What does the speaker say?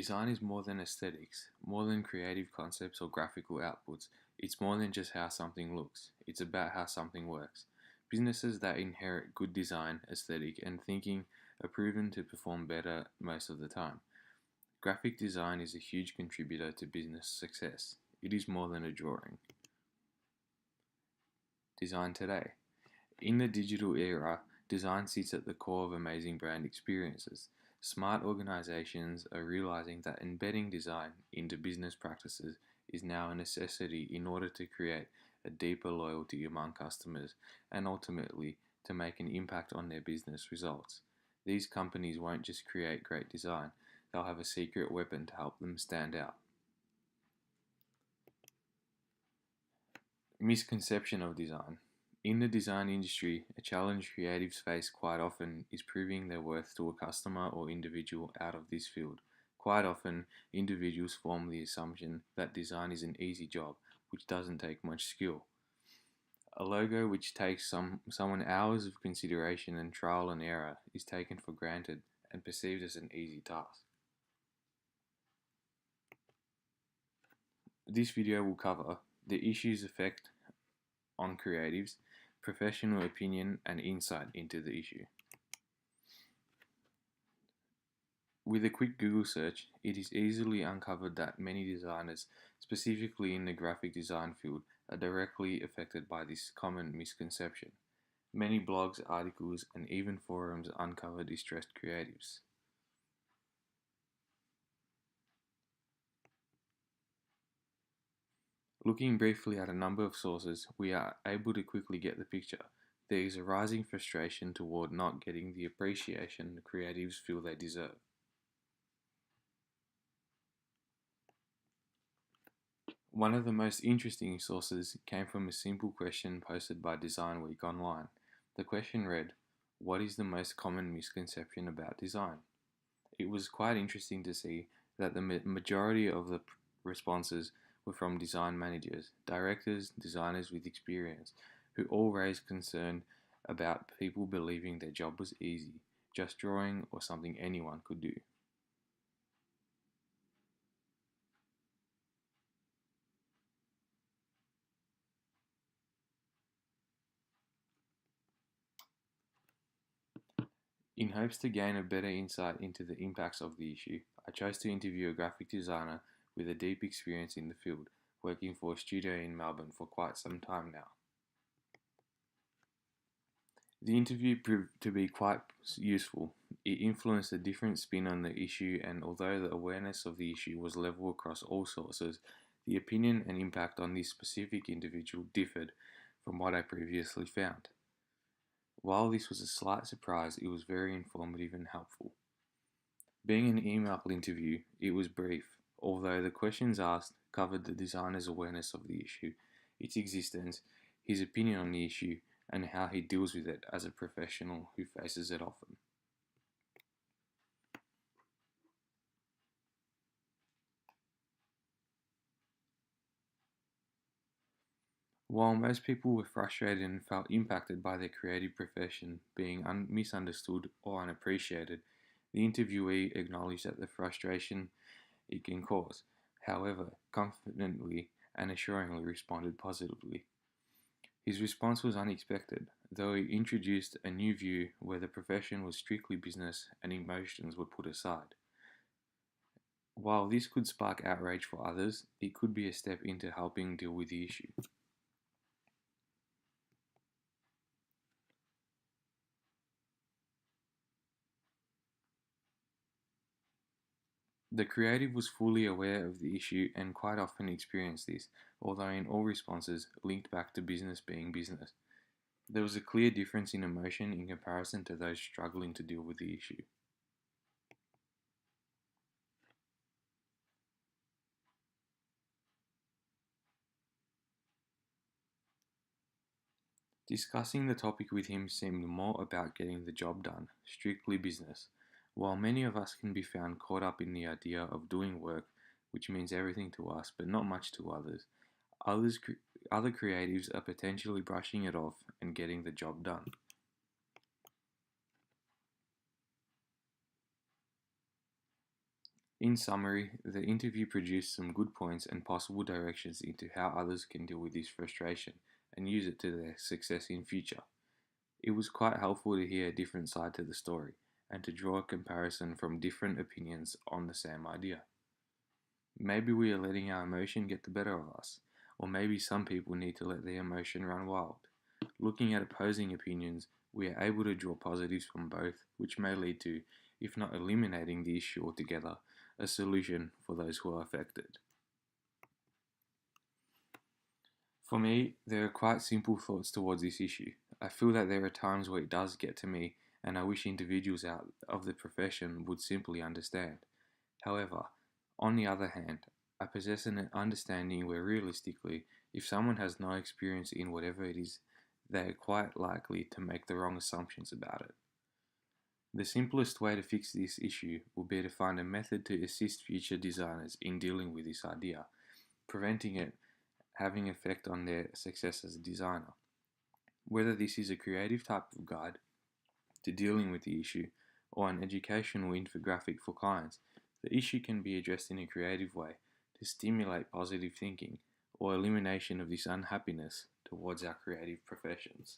Design is more than aesthetics, more than creative concepts or graphical outputs. It's more than just how something looks, it's about how something works. Businesses that inherit good design, aesthetic, and thinking are proven to perform better most of the time. Graphic design is a huge contributor to business success. It is more than a drawing. Design today. In the digital era, design sits at the core of amazing brand experiences. Smart organizations are realizing that embedding design into business practices is now a necessity in order to create a deeper loyalty among customers and ultimately to make an impact on their business results. These companies won't just create great design, they'll have a secret weapon to help them stand out. Misconception of design. In the design industry, a challenge creatives face quite often is proving their worth to a customer or individual out of this field. Quite often, individuals form the assumption that design is an easy job, which doesn't take much skill. A logo which takes someone hours of consideration and trial and error is taken for granted and perceived as an easy task. This video will cover the issues effect on creatives, professional opinion, and insight into the issue. With a quick Google search, it is easily uncovered that many designers, specifically in the graphic design field, are directly affected by this common misconception. Many blogs, articles, and even forums uncover distressed creatives. Looking briefly at a number of sources, we are able to quickly get the picture. There is a rising frustration toward not getting the appreciation the creatives feel they deserve. One of the most interesting sources came from a simple question posted by Design Week online. The question read, "What is the most common misconception about design?" It was quite interesting to see that the majority of the responses were from design managers, directors, designers with experience, who all raised concern about people believing their job was easy, just drawing or something anyone could do. In hopes to gain a better insight into the impacts of the issue, I chose to interview a graphic designer with a deep experience in the field, working for a studio in Melbourne for quite some time now. The interview proved to be quite useful. It influenced a different spin on the issue, and although the awareness of the issue was level across all sources, the opinion and impact on this specific individual differed from what I previously found. While this was a slight surprise, it was very informative and helpful. Being an email interview, it was brief, although the questions asked covered the designer's awareness of the issue, its existence, his opinion on the issue, and how he deals with it as a professional who faces it often. While most people were frustrated and felt impacted by their creative profession being misunderstood or unappreciated, the interviewee acknowledged that the frustration it can cause, however, confidently and assuringly responded positively. His response was unexpected, though he introduced a new view where the profession was strictly business and emotions were put aside. While this could spark outrage for others, it could be a step into helping deal with the issue. The creative was fully aware of the issue and quite often experienced this, although in all responses linked back to business being business. There was a clear difference in emotion in comparison to those struggling to deal with the issue. Discussing the topic with him seemed more about getting the job done, strictly business. While many of us can be found caught up in the idea of doing work, which means everything to us but not much to others, other creatives are potentially brushing it off and getting the job done. In summary, the interview produced some good points and possible directions into how others can deal with this frustration and use it to their success in future. It was quite helpful to hear a different side to the story and to draw a comparison from different opinions on the same idea. Maybe we are letting our emotion get the better of us, or maybe some people need to let their emotion run wild. Looking at opposing opinions, we are able to draw positives from both, which may lead to, if not eliminating the issue altogether, a solution for those who are affected. For me, there are quite simple thoughts towards this issue. I feel that there are times where it does get to me, and I wish individuals out of the profession would simply understand. However, on the other hand, I possess an understanding where realistically, if someone has no experience in whatever it is, they are quite likely to make the wrong assumptions about it. The simplest way to fix this issue would be to find a method to assist future designers in dealing with this idea, preventing it having effect on their success as a designer. Whether this is a creative type of guide to dealing with the issue or an educational infographic for clients, the issue can be addressed in a creative way to stimulate positive thinking or elimination of this unhappiness towards our creative professions.